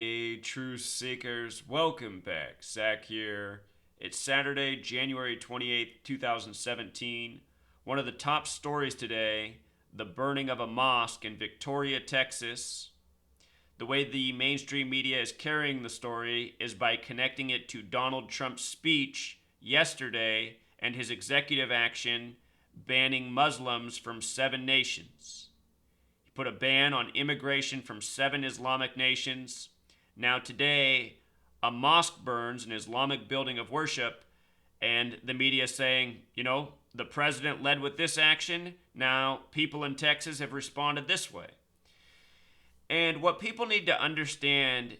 Hey, truth seekers, welcome back. Zach here. It's Saturday, January 28th, 2017. One of the top stories today, the burning of a mosque in Victoria, Texas. The way the mainstream media is carrying the story is by connecting it to Donald Trump's speech yesterday and his executive action banning Muslims from 7 nations. He put a ban on immigration from 7 Islamic nations. Now, today, a mosque burns, an Islamic building of worship, and the media saying, the president led with this action. Now, people in Texas have responded this way. And what people need to understand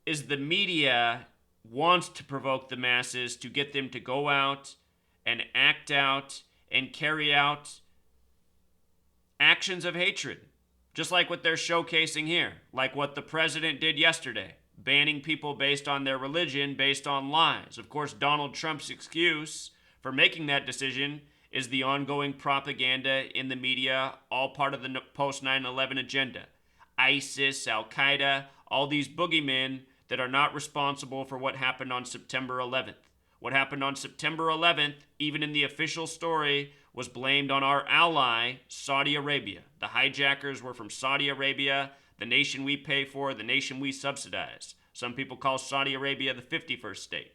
is the media wants to provoke the masses to get them to go out and act out and carry out actions of hatred. Just like what they're showcasing here, like what the president did yesterday, banning people based on their religion, based on lies. Of course, Donald Trump's excuse for making that decision is the ongoing propaganda in the media, all part of the post 9/11 agenda. ISIS, Al Qaeda, all these boogeymen that are not responsible for what happened on September 11th. What happened on September 11th, even in the official story, was blamed on our ally, Saudi Arabia. The hijackers were from Saudi Arabia, the nation we pay for, the nation we subsidize. Some people call Saudi Arabia the 51st state.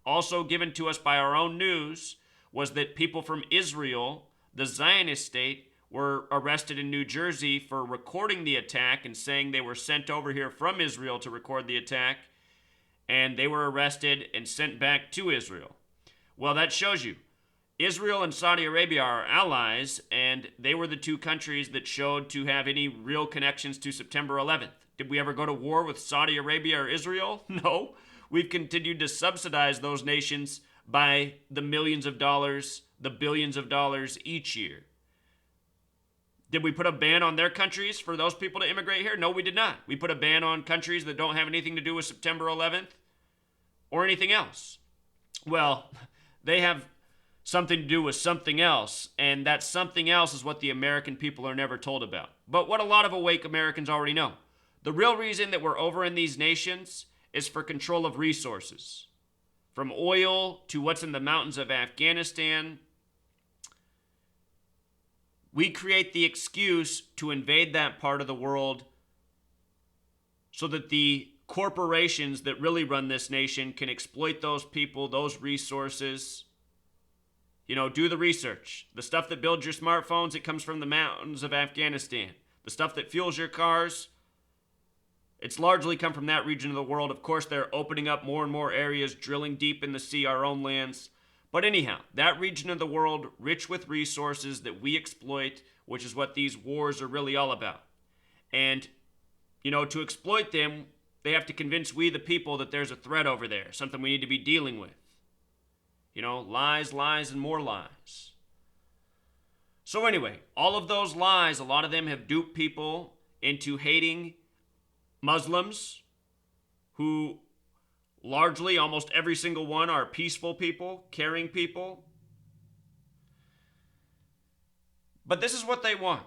Also given to us by our own news was that people from Israel, the Zionist state, were arrested in New Jersey for recording the attack and saying they were sent over here from Israel to record the attack, and they were arrested and sent back to Israel. Well, that shows you. Israel and Saudi Arabia are allies, and they were the two countries that showed to have any real connections to September 11th. Did we ever go to war with Saudi Arabia or Israel? No. We've continued to subsidize those nations by the millions of dollars, the billions of dollars each year. Did we put a ban on their countries for those people to immigrate here? No, we did not. We put a ban on countries that don't have anything to do with September 11th or anything else. Well, they have something to do with something else, and that something else is what the American people are never told about. But what a lot of awake Americans already know. The real reason that we're over in these nations is for control of resources. From oil to what's in the mountains of Afghanistan. We create the excuse to invade that part of the world so that the corporations that really run this nation can exploit those people, those resources. Do the research. The stuff that builds your smartphones, it comes from the mountains of Afghanistan. The stuff that fuels your cars, it's largely come from that region of the world. Of course, they're opening up more and more areas, drilling deep in the sea, our own lands. But anyhow, that region of the world, rich with resources that we exploit, which is what these wars are really all about. And, to exploit them, they have to convince we, the people, that there's a threat over there, something we need to be dealing with. Lies, lies, and more lies. So anyway, all of those lies, a lot of them have duped people into hating Muslims, who largely, almost every single one, are peaceful people, caring people. But this is what they want.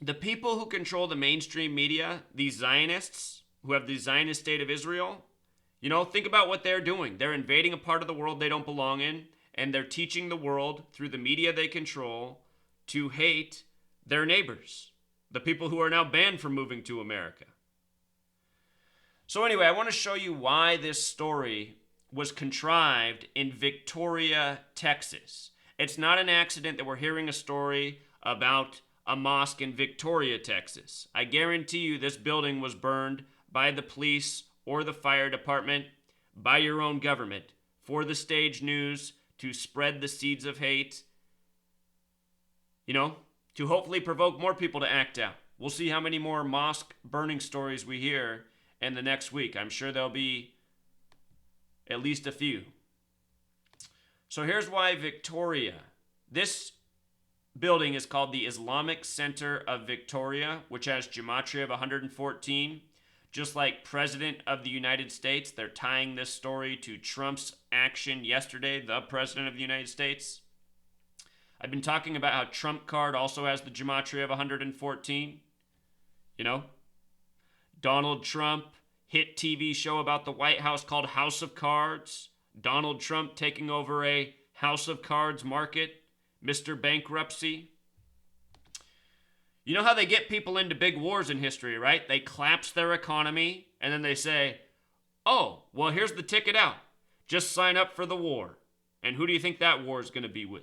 The people who control the mainstream media, these Zionists, who have the Zionist state of Israel, think about what they're doing. They're invading a part of the world they don't belong in, and they're teaching the world through the media they control to hate their neighbors, the people who are now banned from moving to America. So anyway, I want to show you why this story was contrived in Victoria, Texas. It's not an accident that we're hearing a story about a mosque in Victoria, Texas. I guarantee you this building was burned by the police or the fire department, by your own government, for the stage news, to spread the seeds of hate, to hopefully provoke more people to act out. We'll see how many more mosque burning stories we hear in the next week. I'm sure there'll be at least a few. So here's why Victoria. This building is called the Islamic Center of Victoria, which has gematria of 114. Just like President of the United States, they're tying this story to Trump's action yesterday, the President of the United States. I've been talking about how Trump card also has the gematria of 114. Donald Trump, hit TV show about the White House called House of Cards. Donald Trump taking over a House of Cards market. Mr. Bankruptcy. You know how they get people into big wars in history, right? They collapse their economy, and then they say, oh, well, here's the ticket out. Just sign up for the war. And who do you think that war is going to be with?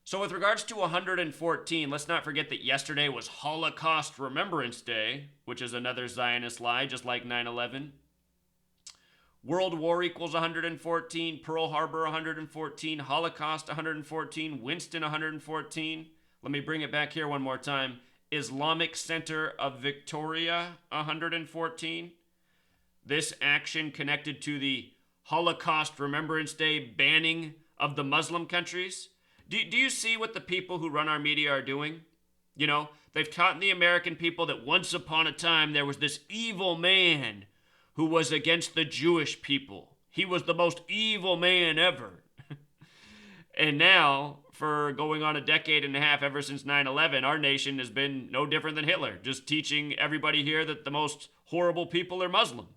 So with regards to 114, let's not forget that yesterday was Holocaust Remembrance Day, which is another Zionist lie, just like 9/11. World War equals 114, Pearl Harbor 114, Holocaust 114, Winston 114. Let me bring it back here one more time. Islamic Center of Victoria 114. This action connected to the Holocaust Remembrance Day banning of the Muslim countries. Do you see what the people who run our media are doing? You know, they've taught the American people that once upon a time there was this evil man who was against the Jewish people. He was the most evil man ever. And now, for going on a decade and a half ever since 9/11, our nation has been no different than Hitler, just teaching everybody here that the most horrible people are Muslim.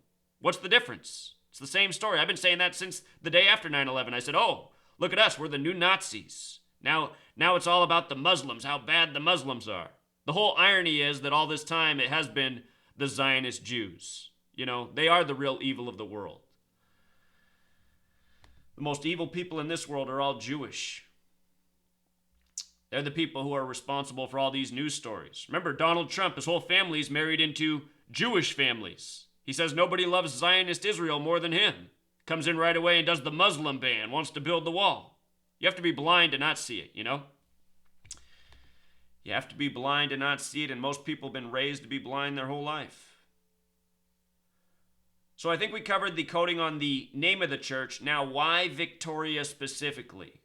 What's the difference? It's the same story. I've been saying that since the day after 9/11. I said, oh, look at us, we're the new Nazis. Now it's all about the Muslims, how bad the Muslims are. The whole irony is that all this time it has been the Zionist Jews. You know, they are the real evil of the world. The most evil people in this world are all Jewish. They're the people who are responsible for all these news stories. Remember, Donald Trump, his whole family's married into Jewish families. He says nobody loves Zionist Israel more than him. Comes in right away and does the Muslim ban, wants to build the wall. You have to be blind to not see it, you know? You have to be blind to not see it, and most people have been raised to be blind their whole life. So I think we covered the coding on the name of the church. Now, why Victoria specifically?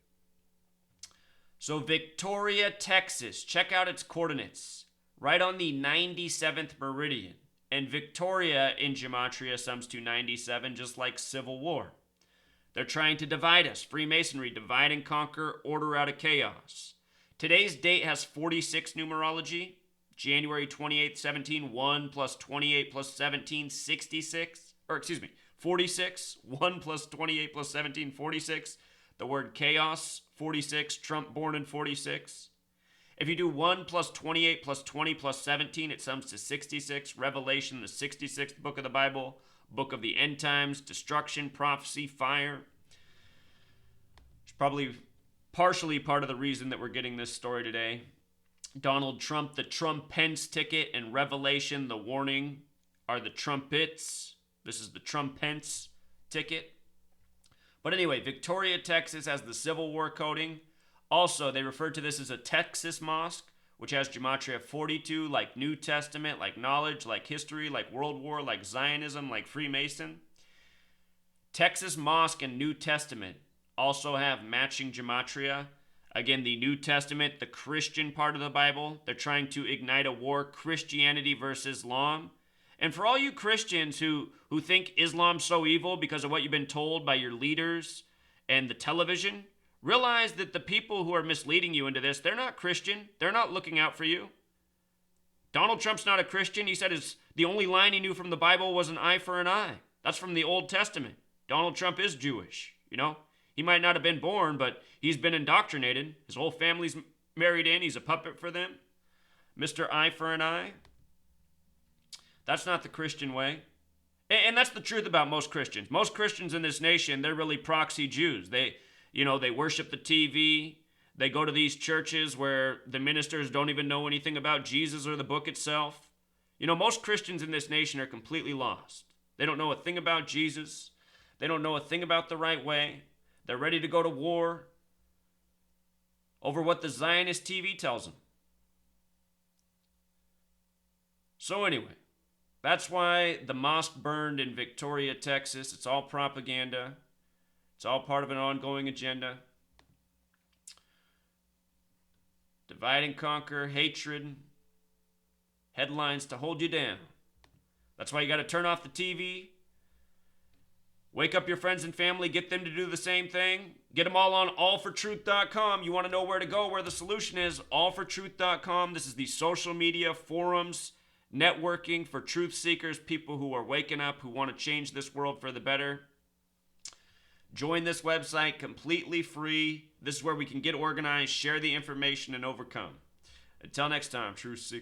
So Victoria, Texas, check out its coordinates. Right on the 97th meridian. And Victoria in Gematria sums to 97, just like Civil War. They're trying to divide us. Freemasonry, divide and conquer, order out of chaos. Today's date has 46 numerology. January 28th, 17, 1 plus 28 plus 17, 66. Or excuse me, 46. 1 plus 28 plus 17, 46. The word chaos, 46. Trump born in 46. If you do 1 plus 28 plus 20 plus 17, it sums to 66. Revelation, the 66th book of the Bible. Book of the end times, destruction, prophecy, fire. It's probably partially part of the reason that we're getting this story today. Donald Trump, the Trump-Pence ticket, and Revelation, the warning, are the trumpets. This is the Trump-Pence ticket. But anyway, Victoria, Texas has the Civil War coding. Also, they refer to this as a Texas mosque, which has Gematria 42, like New Testament, like knowledge, like history, like World War, like Zionism, like Freemason. Texas Mosque and New Testament also have matching Gematria. Again, the New Testament, the Christian part of the Bible, they're trying to ignite a war, Christianity versus Islam. And for all you Christians who think Islam's so evil because of what you've been told by your leaders and the television, realize that the people who are misleading you into this, they're not Christian. They're not looking out for you. Donald Trump's not a Christian. He said the only line he knew from the Bible was an eye for an eye. That's from the Old Testament. Donald Trump is Jewish, you know? He might not have been born, but he's been indoctrinated. His whole family's married in. He's a puppet for them. Mr. Eye for an eye. That's not the Christian way. And that's the truth about most Christians. Most Christians in this nation, they're really proxy Jews. They worship the TV. They go to these churches where the ministers don't even know anything about Jesus or the book itself. You know, most Christians in this nation are completely lost. They don't know a thing about Jesus. They don't know a thing about the right way. They're ready to go to war over what the Zionist TV tells them. So anyway, that's why the mosque burned in Victoria, Texas. It's all propaganda. It's all part of an ongoing agenda. Divide and conquer, hatred, headlines to hold you down. That's why you got to turn off the TV. Wake up your friends and family, get them to do the same thing. Get them all on allfortruth.com. You want to know where to go, where the solution is, allfortruth.com. This is the social media, forums, networking for truth seekers, people who are waking up, who want to change this world for the better. Join this website, completely free. This is where we can get organized, share the information, and overcome. Until next time, truth seekers.